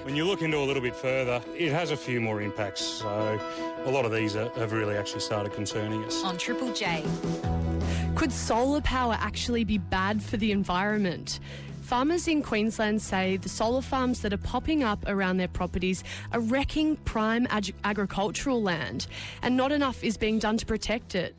When you look into a little bit further, it has a few more impacts. So a lot of these have really actually started concerning us. On Triple J. Could solar power actually be bad for the environment? Farmers in Queensland say the solar farms that are popping up around their properties are wrecking prime agricultural land, and not enough is being done to protect it.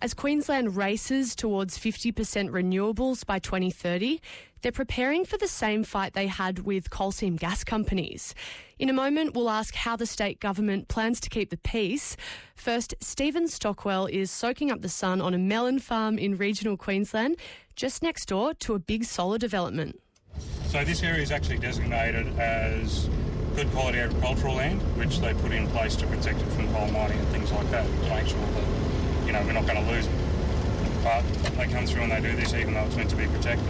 As Queensland races towards 50% renewables by 2030, they're preparing for the same fight they had with coal seam gas companies. In a moment, we'll ask how the state government plans to keep the peace. First, Stephen Stockwell is soaking up the sun on a melon farm in regional Queensland, just next door to a big solar development. So this area is actually designated as good quality agricultural land, which they put in place to protect it from coal mining and things like that, to make sure that, we're not going to lose it. But they come through and they do this even though it's meant to be protected.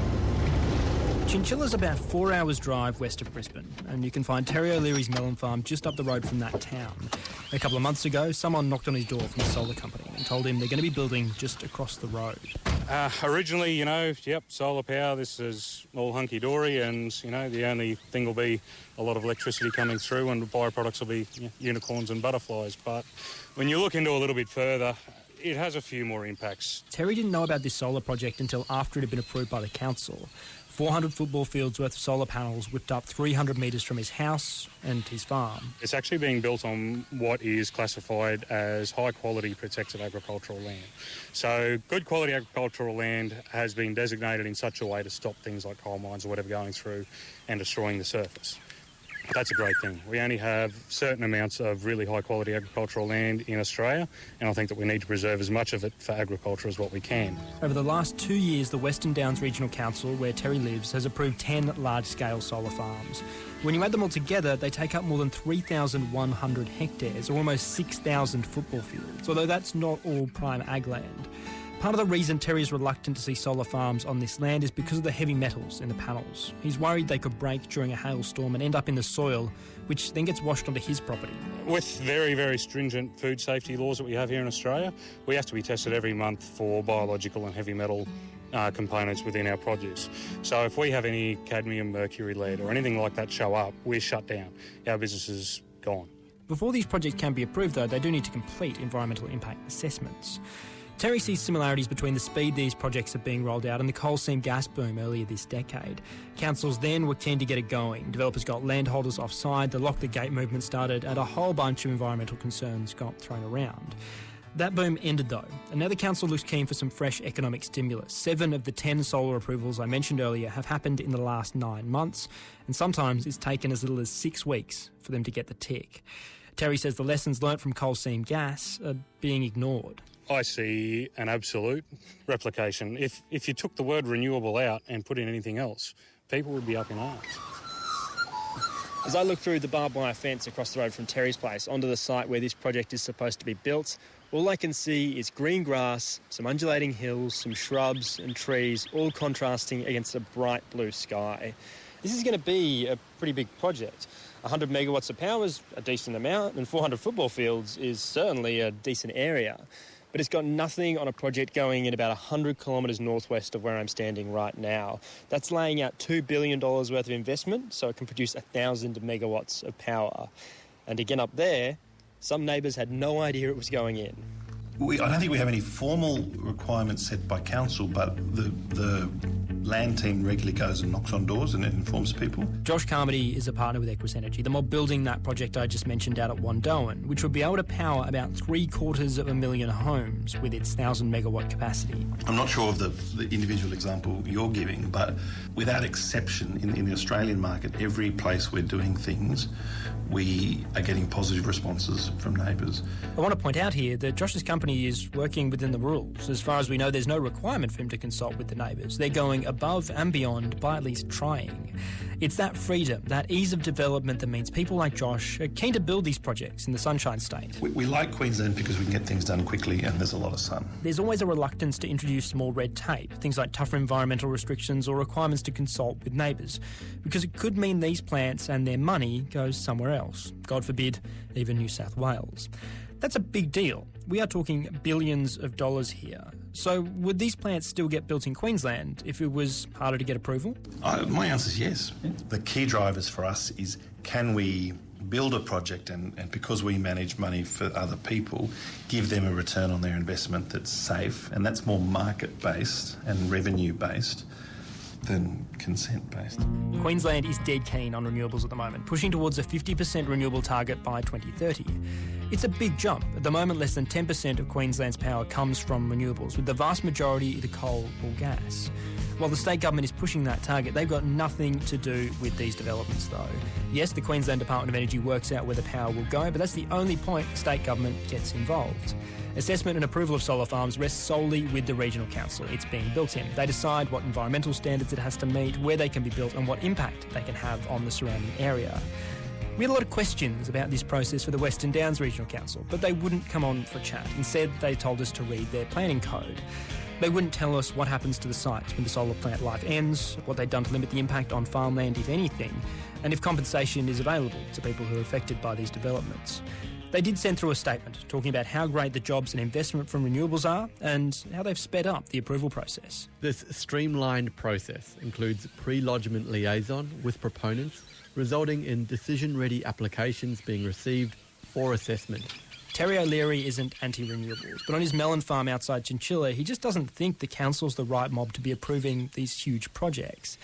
Chinchilla's about 4 hours' drive west of Brisbane, and you can find Terry O'Leary's melon farm just up the road from that town. A couple of months ago, someone knocked on his door from a solar company and told him they're going to be building just across the road. Originally, solar power, this is all hunky-dory, and, the only thing will be a lot of electricity coming through and the byproducts will be unicorns and butterflies. But when you look into a little bit further, it has a few more impacts. Terry didn't know about this solar project until after it had been approved by the council. 400 football fields worth of solar panels whipped up 300 metres from his house and his farm. It's actually being built on what is classified as high-quality protected agricultural land. So good quality agricultural land has been designated in such a way to stop things like coal mines or whatever going through and destroying the surface. That's a great thing. We only have certain amounts of really high-quality agricultural land in Australia, and I think that we need to preserve as much of it for agriculture as what we can. Over the last 2 years, the Western Downs Regional Council, where Terry lives, has approved 10 large-scale solar farms. When you add them all together, they take up more than 3,100 hectares, or almost 6,000 football fields, although that's not all prime ag land. Part of the reason Terry is reluctant to see solar farms on this land is because of the heavy metals in the panels. He's worried they could break during a hailstorm and end up in the soil, which then gets washed onto his property. With very, very stringent food safety laws that we have here in Australia, we have to be tested every month for biological and heavy metal components within our produce. So if we have any cadmium, mercury, lead or anything like that show up, we're shut down. Our business is gone. Before these projects can be approved, though, they do need to complete environmental impact assessments. Terry sees similarities between the speed these projects are being rolled out and the coal seam gas boom earlier this decade. Councils then were keen to get it going. Developers got landholders offside, the lock the gate movement started, and a whole bunch of environmental concerns got thrown around. That boom ended though, and now the council looks keen for some fresh economic stimulus. 7 of the 10 solar approvals I mentioned earlier have happened in the last 9 months, and sometimes it's taken as little as 6 weeks for them to get the tick. Terry says the lessons learnt from coal seam gas are being ignored. I see an absolute replication. If you took the word renewable out and put in anything else, people would be up in arms. As I look through the barbed wire fence across the road from Terry's place onto the site where this project is supposed to be built, all I can see is green grass, some undulating hills, some shrubs and trees, all contrasting against a bright blue sky. This is going to be a pretty big project. 100 megawatts of power is a decent amount, and 400 football fields is certainly a decent area. But it's got nothing on a project going in about 100 kilometres northwest of where I'm standing right now. That's laying out $2 billion worth of investment, so it can produce 1,000 megawatts of power. And again up there, some neighbours had no idea it was going in. I don't think we have any formal requirements set by council, but the land team regularly goes and knocks on doors and it informs people. Josh Carmody is a partner with Equus Energy, the mob building that project I just mentioned out at Wandoan, which would be able to power about 750,000 homes with its 1,000 megawatt capacity. I'm not sure of the individual example you're giving, but without exception in the Australian market, every place we're doing things, we are getting positive responses from neighbours. I want to point out here that Josh's company is working within the rules. As far as we know, there's no requirement for him to consult with the neighbours. They're going above and beyond by at least trying. It's that freedom, that ease of development that means people like Josh are keen to build these projects in the Sunshine State. We like Queensland because we can get things done quickly and there's a lot of sun. There's always a reluctance to introduce more red tape, things like tougher environmental restrictions or requirements to consult with neighbours, because it could mean these plants and their money goes somewhere else. God forbid, even New South Wales. That's a big deal. We are talking billions of dollars here. So would these plants still get built in Queensland if it was harder to get approval? My answer is yes. The key drivers for us is, can we build a project and because we manage money for other people, give them a return on their investment that's safe, and that's more market-based and revenue-based than consent-based. Queensland is dead keen on renewables at the moment, pushing towards a 50% renewable target by 2030. It's a big jump. At the moment, less than 10% of Queensland's power comes from renewables, with the vast majority either coal or gas. While the state government is pushing that target, they've got nothing to do with these developments, though. Yes, the Queensland Department of Energy works out where the power will go, but that's the only point the state government gets involved. Assessment and approval of solar farms rests solely with the regional council it's being built in. They decide what environmental standards it has to meet, where they can be built, and what impact they can have on the surrounding area. We had a lot of questions about this process for the Western Downs Regional Council, but they wouldn't come on for a chat. Instead, they told us to read their planning code. They wouldn't tell us what happens to the sites when the solar plant life ends, what they've done to limit the impact on farmland, if anything, and if compensation is available to people who are affected by these developments. They did send through a statement talking about how great the jobs and investment from renewables are and how they've sped up the approval process. This streamlined process includes pre-lodgement liaison with proponents, resulting in decision-ready applications being received for assessment. Terry O'Leary isn't anti-renewables, but on his melon farm outside Chinchilla, he just doesn't think the council's the right mob to be approving these huge projects.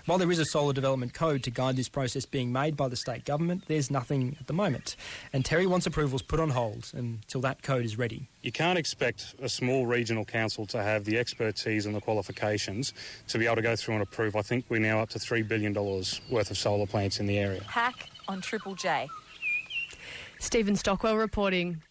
While there is a solar development code to guide this process being made by the state government, there's nothing at the moment. And Terry wants approvals put on hold until that code is ready. You can't expect a small regional council to have the expertise and the qualifications to be able to go through and approve. I think we're now up to $3 billion worth of solar plants in the area. Hack on Triple J. Stephen Stockwell reporting.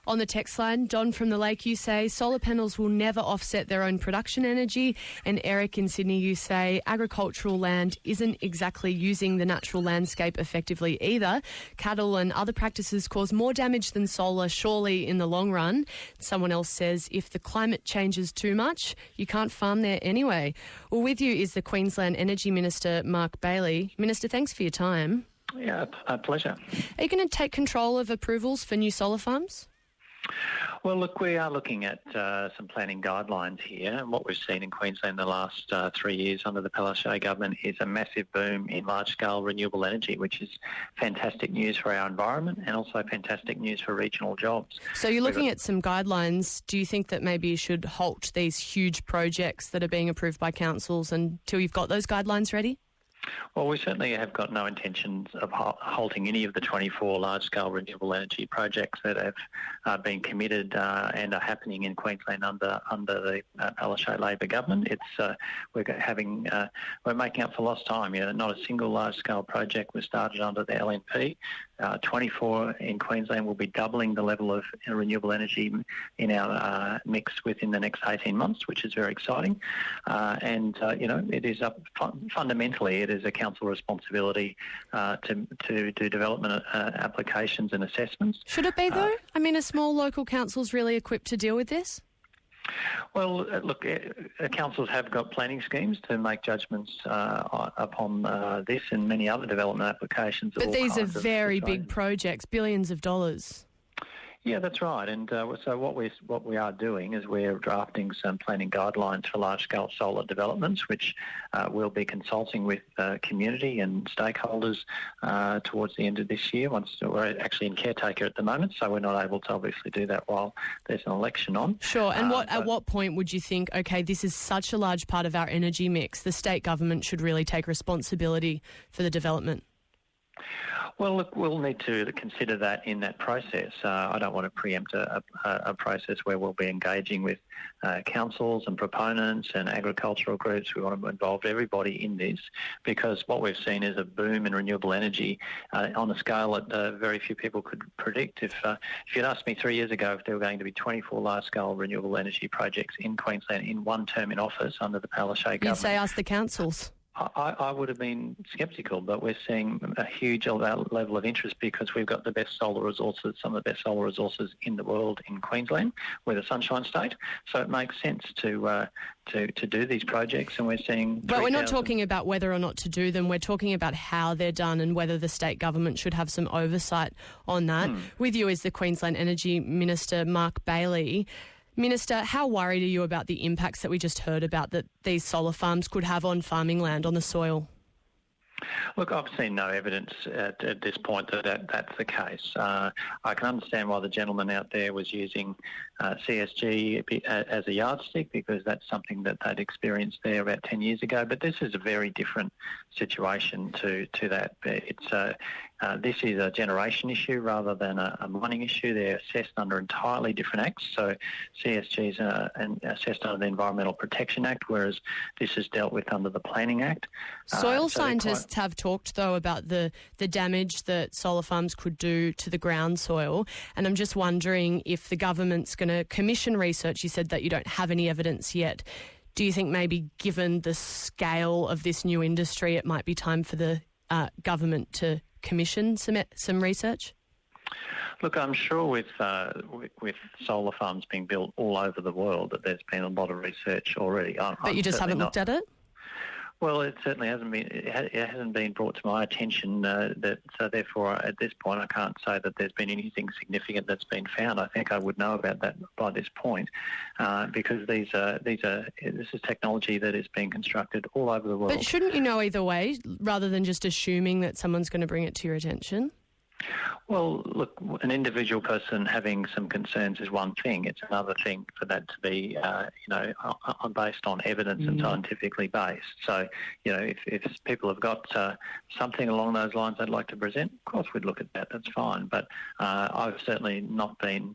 On the text line, Don from the Lake, you say solar panels will never offset their own production energy. And Eric in Sydney, you say agricultural land isn't exactly using the natural landscape effectively either. Cattle and other practices cause more damage than solar, surely in the long run. Someone else says if the climate changes too much, you can't farm there anyway. Well, with you is the Queensland Energy Minister, Mark Bailey. Minister, thanks for your time. Yeah, a pleasure. Are you going to take control of approvals for new solar farms? Well, look, we are looking at some planning guidelines here, and what we've seen in Queensland the last 3 years under the Palaszczuk government is a massive boom in large-scale renewable energy, which is fantastic news for our environment and also fantastic news for regional jobs. So you're looking at some guidelines. Do you think that maybe you should halt these huge projects that are being approved by councils until you've got those guidelines ready? Well, we certainly have got no intentions of halting any of the 24 large-scale renewable energy projects that have been committed and are happening in Queensland under the Palaszczuk Labor government. We're making up for lost time. Not a single large-scale project was started under the LNP. 24 in Queensland will be doubling the level of renewable energy in our mix within the next 18 months, which is very exciting. It is fundamentally, it is a council responsibility to do development applications and assessments. Should it be, though? I mean, are small local councils really equipped to deal with this? Well, look, councils have got planning schemes to make judgments upon this and many other development applications. But these are very big projects, billions of dollars. Yeah, that's right. And so what we are doing is we're drafting some planning guidelines for large-scale solar developments, which we'll be consulting with community and stakeholders towards the end of this year. Once we're actually in caretaker at the moment, so we're not able to obviously do that while there's an election on. Sure. And at what point would you think, okay, this is such a large part of our energy mix, the state government should really take responsibility for the development? Well, look, we'll need to consider that in that process. I don't want to preempt a process where we'll be engaging with councils and proponents and agricultural groups. We want to involve everybody in this because what we've seen is a boom in renewable energy on a scale that very few people could predict. If you'd asked me 3 years ago if there were going to be 24 large-scale renewable energy projects in Queensland in one term in office under the Palaszczuk government, you'd say ask the councils. I would have been sceptical, but we're seeing a huge level of interest because we've got the best solar resources, some of the best solar resources in the world in Queensland. We're the Sunshine State, so it makes sense to do these projects, and we're seeing. But we're not talking about whether or not to do them. We're talking about how they're done and whether the state government should have some oversight on that. With you is the Queensland Energy Minister, Mark Bailey. Minister, how worried are you about the impacts that we just heard about that these solar farms could have on farming land, on the soil? Look, I've seen no evidence at this point that that's the case. I can understand why the gentleman out there was using CSG as a yardstick, because that's something that they'd experienced there about 10 years ago. But this is a very different situation to that. This is a generation issue rather than a mining issue. They're assessed under entirely different acts. So CSG is assessed under the Environmental Protection Act, whereas this is dealt with under the Planning Act. Soil scientists have talked, though, about the damage that solar farms could do to the ground soil. And I'm just wondering if the government's going to commission research. You said that you don't have any evidence yet. Do you think maybe given the scale of this new industry, it might be time for the government to commission some research? Look, I'm sure with solar farms being built all over the world that there's been a lot of research already. But you just haven't looked at it? Well, it certainly hasn't been. It hasn't been brought to my attention. So therefore, at this point, I can't say that there's been anything significant that's been found. I think I would know about that by this point, because this is technology that is being constructed all over the world. But shouldn't you know either way, rather than just assuming that someone's going to bring it to your attention? Well, look, an individual person having some concerns is one thing. It's another thing for that to be, based on evidence and scientifically based. So, if people have got something along those lines they'd like to present, of course we'd look at that. That's fine. But I've certainly not been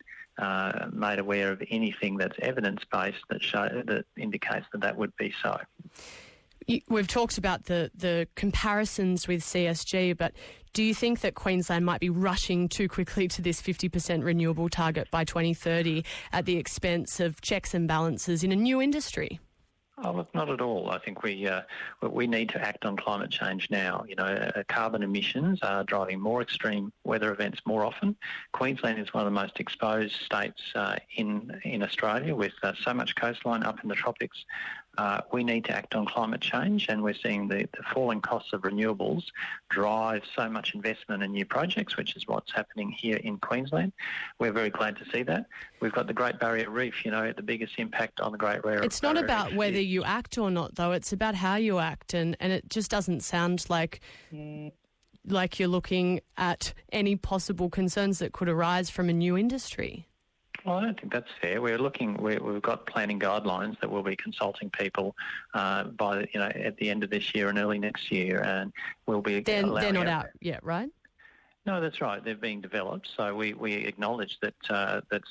made aware of anything that's evidence-based that indicates that would be so. We've talked about the comparisons with CSG, but do you think that Queensland might be rushing too quickly to this 50% renewable target by 2030 at the expense of checks and balances in a new industry? Oh, look, not at all. I think we need to act on climate change now. Carbon emissions are driving more extreme weather events more often. Queensland is one of the most exposed states in Australia, with so much coastline up in the tropics. We need to act on climate change, and we're seeing the falling costs of renewables drive so much investment in new projects, which is what's happening here in Queensland. We're very glad to see that. We've got the Great Barrier Reef, the biggest impact on the Great Barrier Reef. It's not about whether you act or not, though. It's about how you act, and it just doesn't sound like you're looking at any possible concerns that could arise from a new industry. Well, I don't think that's fair. We've got planning guidelines that we'll be consulting people by at the end of this year and early next year, and we'll be. They're not out yet, right? No, that's right. They're being developed. So we acknowledge that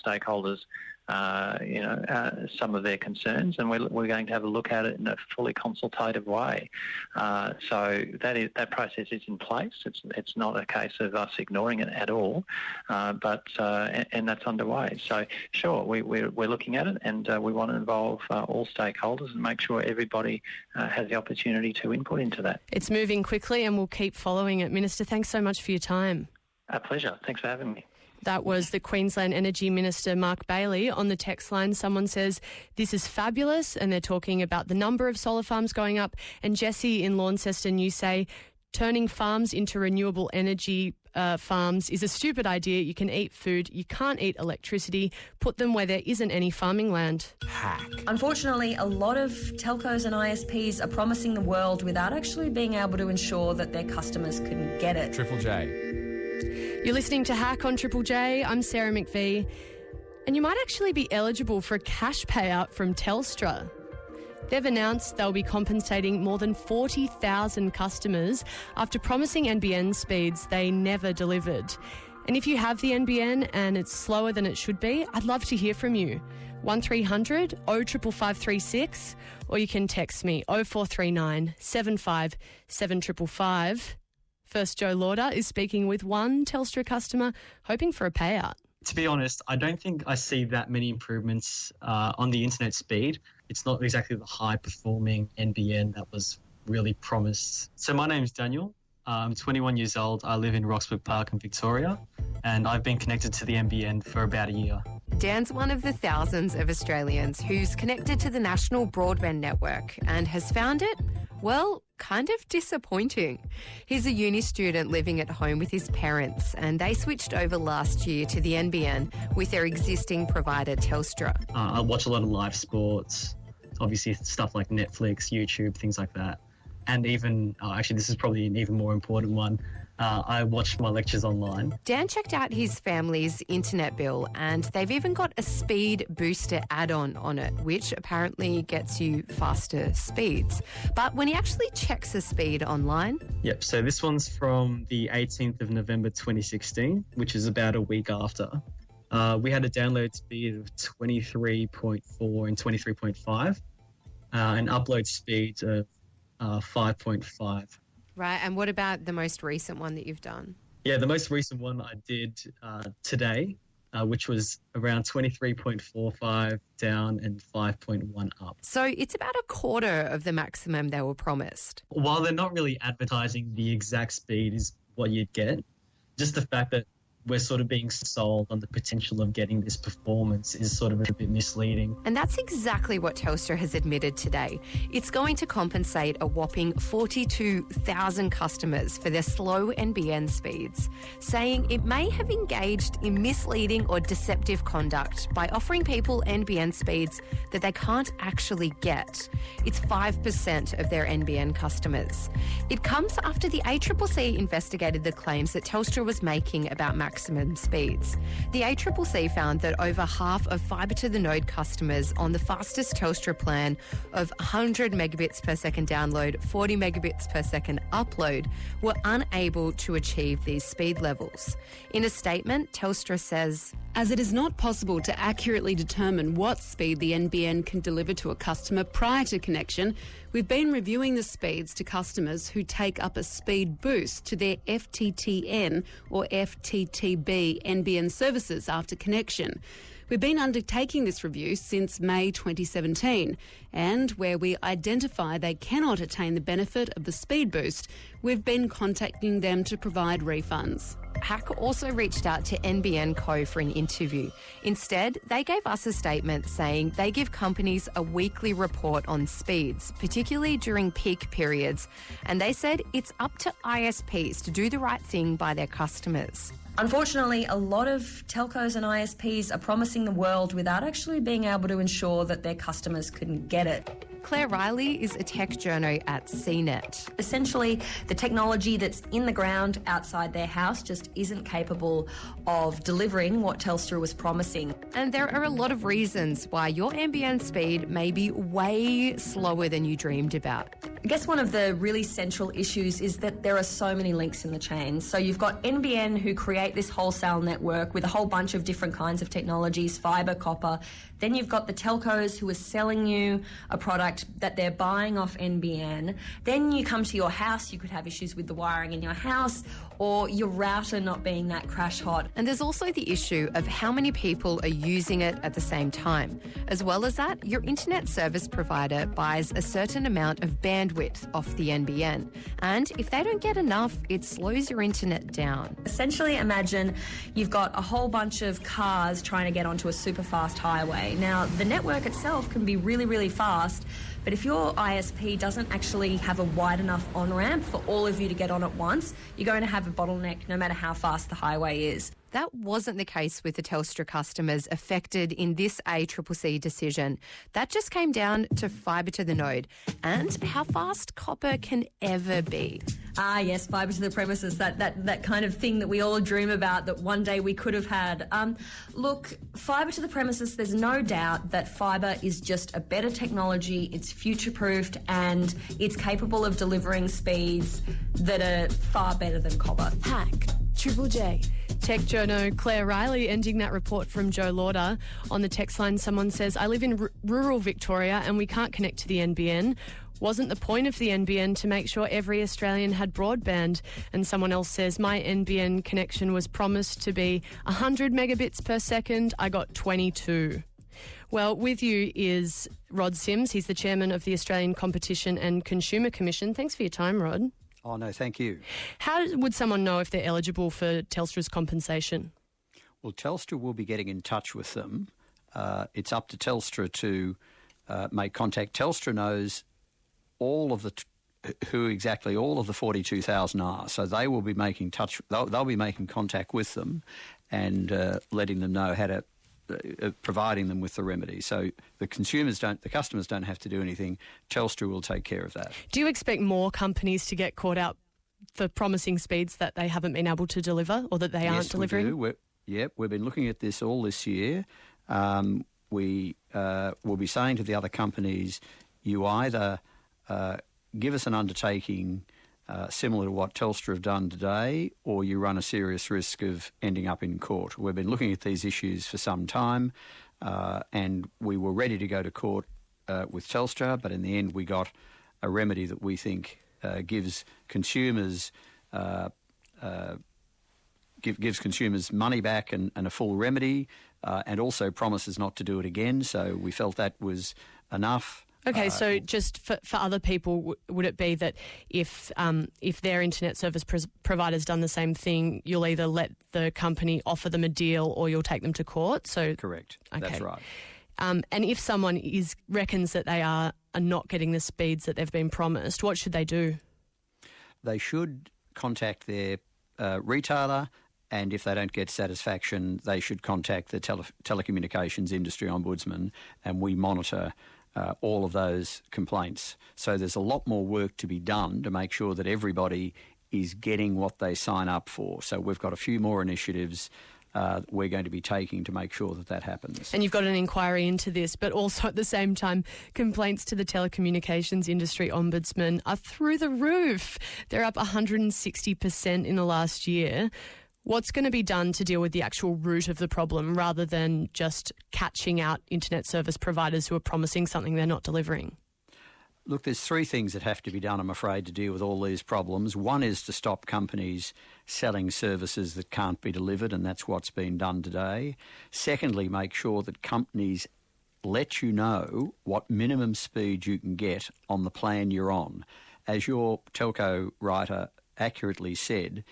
stakeholders. Some of their concerns, and we're going to have a look at it in a fully consultative way. So that process is in place. It's not a case of us ignoring it at all, but that's underway. So sure, we're looking at it, and we want to involve all stakeholders and make sure everybody has the opportunity to input into that. It's moving quickly, and we'll keep following it. Minister, thanks so much for your time. A pleasure. Thanks for having me. That was the Queensland Energy Minister, Mark Bailey. On the text line, someone says, this is fabulous, and they're talking about the number of solar farms going up. And Jesse in Launceston, you say, turning farms into renewable energy farms is a stupid idea. You can eat food, you can't eat electricity. Put them where there isn't any farming land. Hack. Unfortunately, a lot of telcos and ISPs are promising the world without actually being able to ensure that their customers can get it. Triple J. You're listening to Hack on Triple J. I'm Sarah McVie. And you might actually be eligible for a cash payout from Telstra. They've announced they'll be compensating more than 40,000 customers after promising NBN speeds they never delivered. And if you have the NBN and it's slower than it should be, I'd love to hear from you. 1300 055536, or you can text me 0439 75 7555. First, Joe Lauder is speaking with one Telstra customer hoping for a payout. To be honest, I don't think I see that many improvements on the internet speed. It's not exactly the high-performing NBN that was really promised. So my name's Daniel. I'm 21 years old. I live in Roxburgh Park in Victoria, and I've been connected to the NBN for about a year. Dan's one of the thousands of Australians who's connected to the national broadband network and has found it, well, kind of disappointing. He's a uni student living at home with his parents, and they switched over last year to the NBN with their existing provider, Telstra. I watch a lot of live sports, obviously stuff like Netflix, YouTube, things like that. And even, actually, this is probably an even more important one, I watched my lectures online. Dan checked out his family's internet bill, and they've even got a speed booster add-on on it, which apparently gets you faster speeds. But when he actually checks the speed online... Yep, so this one's from the 18th of November 2016, which is about a week after. We had a download speed of 23.4 and 23.5, and upload speeds of 5.5. Right, and what about the most recent one that you've done? Yeah, the most recent one I did today, which was around 23.45 down and 5.1 up. So it's about a quarter of the maximum they were promised. While they're not really advertising the exact speed is what you'd get, just the fact that we're sort of being sold on the potential of getting this performance is sort of a bit misleading. And that's exactly what Telstra has admitted today. It's going to compensate a whopping 42,000 customers for their slow NBN speeds, saying it may have engaged in misleading or deceptive conduct by offering people NBN speeds that they can't actually get. It's 5% of their NBN customers. It comes after the ACCC investigated the claims that Telstra was making about maximum speeds. The ACCC found that over half of fibre to the node customers on the fastest Telstra plan of 100 megabits per second download, 40 megabits per second upload were unable to achieve these speed levels. In a statement, Telstra says, "As it is not possible to accurately determine what speed the NBN can deliver to a customer prior to connection, we've been reviewing the speeds to customers who take up a speed boost to their FTTN or FTTB NBN services after connection. We've been undertaking this review since May 2017, and where we identify they cannot attain the benefit of the speed boost, we've been contacting them to provide refunds." HACC also reached out to NBN Co for an interview. Instead, they gave us a statement saying they give companies a weekly report on speeds, particularly during peak periods, and they said it's up to ISPs to do the right thing by their customers. Unfortunately, a lot of telcos and ISPs are promising the world without actually being able to ensure that their customers couldn't get it. Claire Riley is a tech journo at CNET. Essentially, the technology that's in the ground outside their house just isn't capable of delivering what Telstra was promising. And there are a lot of reasons why your NBN speed may be way slower than you dreamed about. I guess one of the really central issues is that there are so many links in the chain. So you've got NBN who create this wholesale network with a whole bunch of different kinds of technologies, fibre, copper. Then you've got the telcos who are selling you a product that they're buying off NBN. Then you come to your house, you could have issues with the wiring in your house or your router not being that crash hot. And there's also the issue of how many people are using it at the same time. As well as that, your internet service provider buys a certain amount of bandwidth off the NBN. And if they don't get enough, it slows your internet down. Essentially, imagine you've got a whole bunch of cars trying to get onto a super fast highway. Now, the network itself can be really, really fast, but if your ISP doesn't actually have a wide enough on-ramp for all of you to get on at once, you're going to have a bottleneck no matter how fast the highway is. That wasn't the case with the Telstra customers affected in this ACCC decision. That just came down to fibre to the node and how fast copper can ever be. Ah, yes, fibre to the premises, that kind of thing that we all dream about that one day we could have had. Look, fibre to the premises, there's no doubt that fibre is just a better technology, it's future-proofed and it's capable of delivering speeds that are far better than copper. Hack, Triple J. Tech journo Claire Riley ending that report from Joe Lauder. On the text line, someone says, I live in rural Victoria and we can't connect to the NBN. Wasn't the point of the NBN to make sure every Australian had broadband? And someone else says, my NBN connection was promised to be 100 megabits per second. I got 22. Well, with you is Rod Sims. He's the chairman of the Australian Competition and Consumer Commission. Thanks for your time, Rod. Oh, no, thank you. How would someone know if they're eligible for Telstra's compensation? Well, Telstra will be getting in touch with them. It's up to Telstra to make contact. Telstra knows who exactly all of the 42,000 are, so they will be making they'll be making contact with them and letting them know how to providing them with the remedy. So the customers don't have to do anything. Telstra will take care of that. Do you expect more companies to get caught out for promising speeds that they haven't been able to deliver or that they aren't delivering? We do. We've been looking at this all this year. We will be saying to the other companies, you either give us an undertaking similar to what Telstra have done today, or you run a serious risk of ending up in court. We've been looking at these issues for some time, and we were ready to go to court with Telstra, but in the end we got a remedy that we think gives consumers money back and a full remedy, and also promises not to do it again. So we felt that was enough. Okay, so just for other people, would it be that if their internet service provider's done the same thing, you'll either let the company offer them a deal or you'll take them to court? So correct. Okay. That's right. And if someone reckons that they are not getting the speeds that they've been promised, what should they do? They should contact their retailer, and if they don't get satisfaction, they should contact the telecommunications industry ombudsman, and we monitor all of those complaints. So there's a lot more work to be done to make sure that everybody is getting what they sign up for. So we've got a few more initiatives we're going to be taking to make sure that happens. And you've got an inquiry into this, but also at the same time, complaints to the telecommunications industry ombudsman are through the roof. They're up 160% in the last year. What's going to be done to deal with the actual root of the problem rather than just catching out internet service providers who are promising something they're not delivering? Look, there's three things that have to be done, I'm afraid, to deal with all these problems. One is to stop companies selling services that can't be delivered, and that's what's been done today. Secondly, make sure that companies let you know what minimum speed you can get on the plan you're on. As your telco writer accurately said,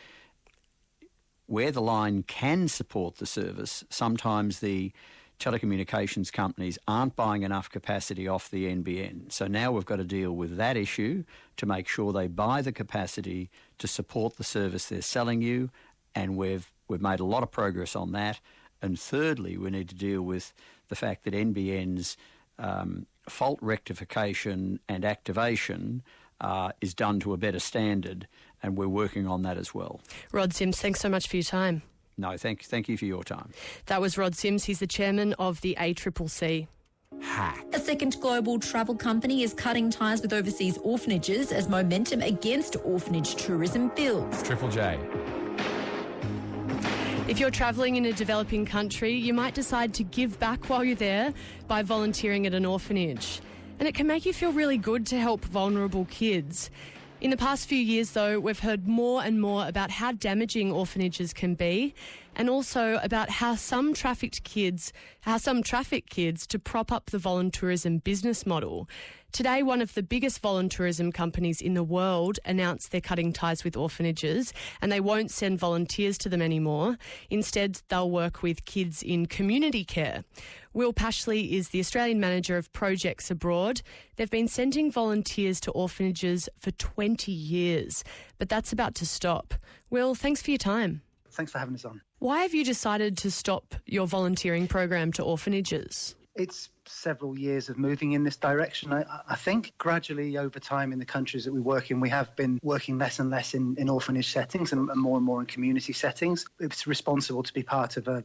where the line can support the service, sometimes the telecommunications companies aren't buying enough capacity off the NBN. So now we've got to deal with that issue to make sure they buy the capacity to support the service they're selling you, and we've made a lot of progress on that. And thirdly, we need to deal with the fact that NBN's fault rectification and activation is done to a better standard, and we're working on that as well. Rod Sims, thanks so much for your time. No, thank you for your time. That was Rod Sims. He's the chairman of the ACCC. Hack. A second global travel company is cutting ties with overseas orphanages as momentum against orphanage tourism builds. Triple J. If you're travelling in a developing country, you might decide to give back while you're there by volunteering at an orphanage. And it can make you feel really good to help vulnerable kids. In the past few years, though, we've heard more and more about how damaging orphanages can be, and also about how some traffic kids to prop up the voluntourism business model. Today, one of the biggest voluntourism companies in the world announced they're cutting ties with orphanages, and they won't send volunteers to them anymore. Instead, they'll work with kids in community care. Will Pashley is the Australian manager of projects abroad. They've been sending volunteers to orphanages for 20 years, but that's about to stop. Will, thanks for your time. Thanks for having us on. Why have you decided to stop your volunteering program to orphanages? It's several years of moving in this direction. I think gradually over time in the countries that we work in, we have been working less and less in orphanage settings and more in community settings. It's responsible to be part of a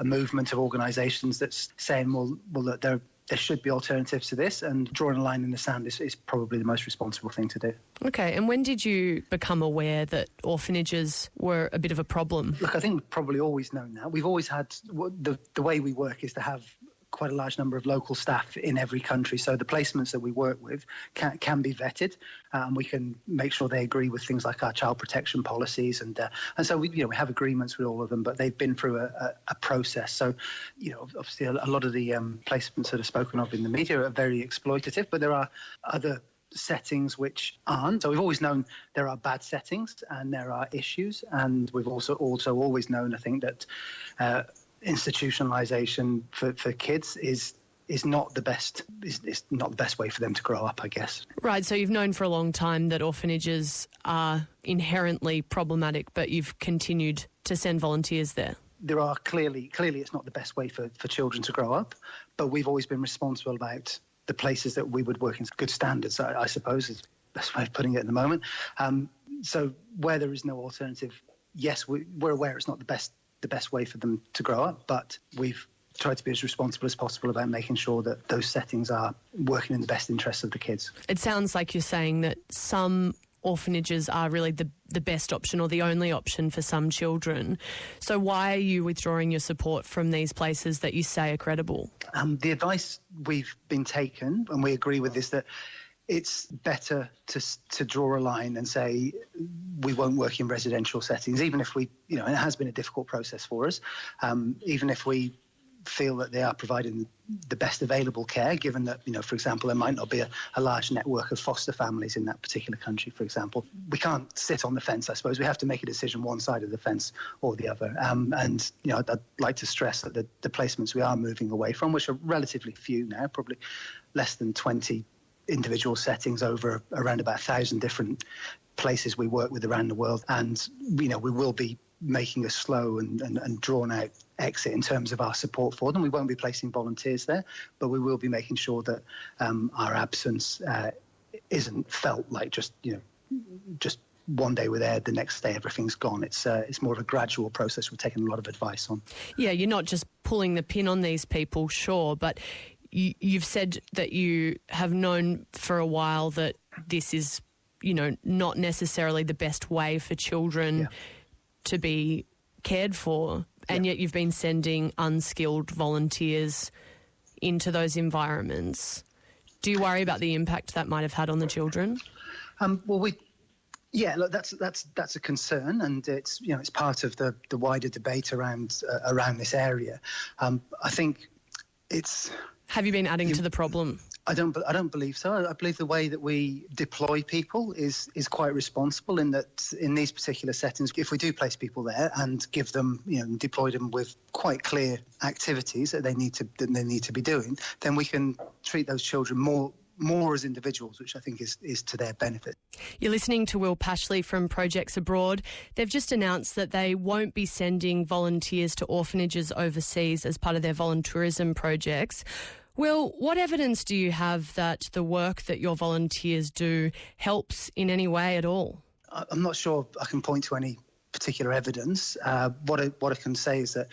movement of organisations that's saying, well, look, there should be alternatives to this, and drawing a line in the sand is probably the most responsible thing to do. Okay, and when did you become aware that orphanages were a bit of a problem? Look, I think we've probably always known that. We've always had, the way we work is to have quite a large number of local staff in every country. So the placements that we work with can be vetted, and we can make sure they agree with things like our child protection policies. And so we have agreements with all of them, but they've been through a process. So, obviously a lot of the placements that are spoken of in the media are very exploitative, but there are other settings which aren't. So we've always known there are bad settings and there are issues, and we've also always known, I think, that institutionalization for kids is not the best. Is not the best way for them to grow up, I guess. Right. So you've known for a long time that orphanages are inherently problematic, but you've continued to send volunteers there. There are clearly it's not the best way for children to grow up, but we've always been responsible about the places that we would work in good standards, I suppose is the best way of putting it at the moment. So where there is no alternative, yes, we're aware it's not the best way for them to grow up, but we've tried to be as responsible as possible about making sure that those settings are working in the best interests of the kids. It sounds like you're saying that some orphanages are really the best option or the only option for some children. So why are you withdrawing your support from these places that you say are credible? The advice we've been taken, and we agree with, is that it's better to draw a line and say we won't work in residential settings, even if we, it has been a difficult process for us, even if we feel that they are providing the best available care, given that, for example, there might not be a large network of foster families in that particular country, for example. We can't sit on the fence, I suppose. We have to make a decision one side of the fence or the other. And I'd like to stress that the placements we are moving away from, which are relatively few now, probably less than 20 individual settings over around about 1,000 different places we work with around the world. And, we will be making a slow and drawn-out exit in terms of our support for them. We won't be placing volunteers there, but we will be making sure that our absence isn't felt like just one day we're there, the next day everything's gone. It's more of a gradual process. We've taken a lot of advice on. Yeah, you're not just pulling the pin on these people, sure, but you've said that you have known for a while that this is, not necessarily the best way for children to be cared for, and yet you've been sending unskilled volunteers into those environments. Do you worry about the impact that might have had on the children? Look, that's a concern, and it's it's part of the wider debate around this area. I think it's. Have you been adding to the problem? I don't believe so. I believe the way that we deploy people is quite responsible, in that in these particular settings, if we do place people there and give them, deploy them with quite clear activities that they need to be doing, then we can treat those children more as individuals, which I think is to their benefit. You're listening to Will Pashley from Projects Abroad. They've just announced that they won't be sending volunteers to orphanages overseas as part of their volunteerism projects. Will, what evidence do you have that the work that your volunteers do helps in any way at all? I'm not sure I can point to any particular evidence. What I can say is that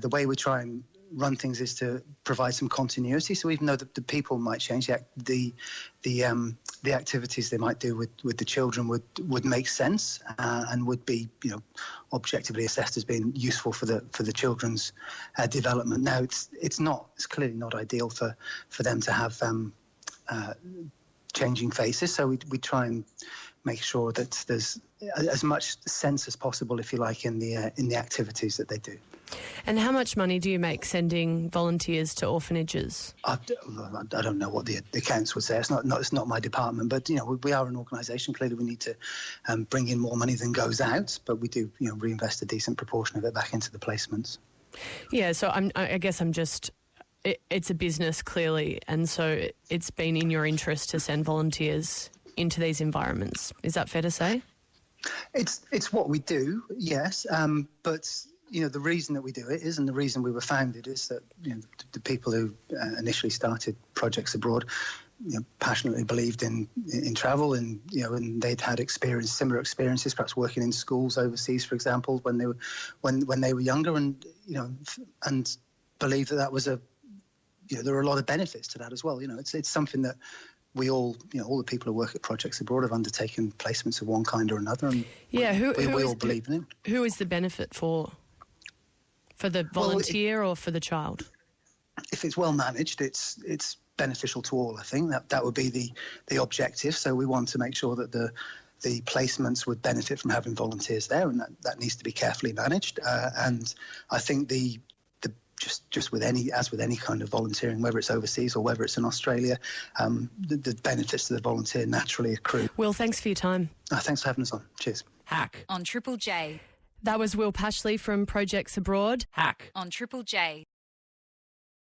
the way we try and run things is to provide some continuity. So even though the people might change, the activities they might do with the children would make sense and would be objectively assessed as being useful for the children's development. Now it's clearly not ideal for them to have changing faces. So we try and make sure that there's as much sense as possible, if you like, in the activities that they do. And how much money do you make sending volunteers to orphanages? I don't know what the accounts would say. It's not my department, but we are an organisation. Clearly, we need to bring in more money than goes out, but we do reinvest a decent proportion of it back into the placements. Yeah, so I guess it's a business clearly, and so it's been in your interest to send volunteers into these environments. Is that fair to say? It's what we do, yes, but. The reason that we do it is, and the reason we were founded is that the people who initially started Projects Abroad, passionately believed in travel, and and they'd had similar experiences, perhaps working in schools overseas, for example, when they were younger, and and believed that was there were a lot of benefits to that as well. It's something that we all, all the people who work at Projects Abroad have undertaken placements of one kind or another, and we all believe in it. Who is the benefit for the volunteer or for the child? if it's well managed, it's beneficial to all. I think that would be the objective. So we want to make sure that the placements would benefit from having volunteers there, and that needs to be carefully managed. And I think just with any kind of volunteering, whether it's overseas or whether it's in Australia, the benefits to the volunteer naturally accrue. Will, thanks for your time. Thanks for having us on. Cheers. Hack on Triple J. That was Will Pashley from Projects Abroad. Hack on Triple J.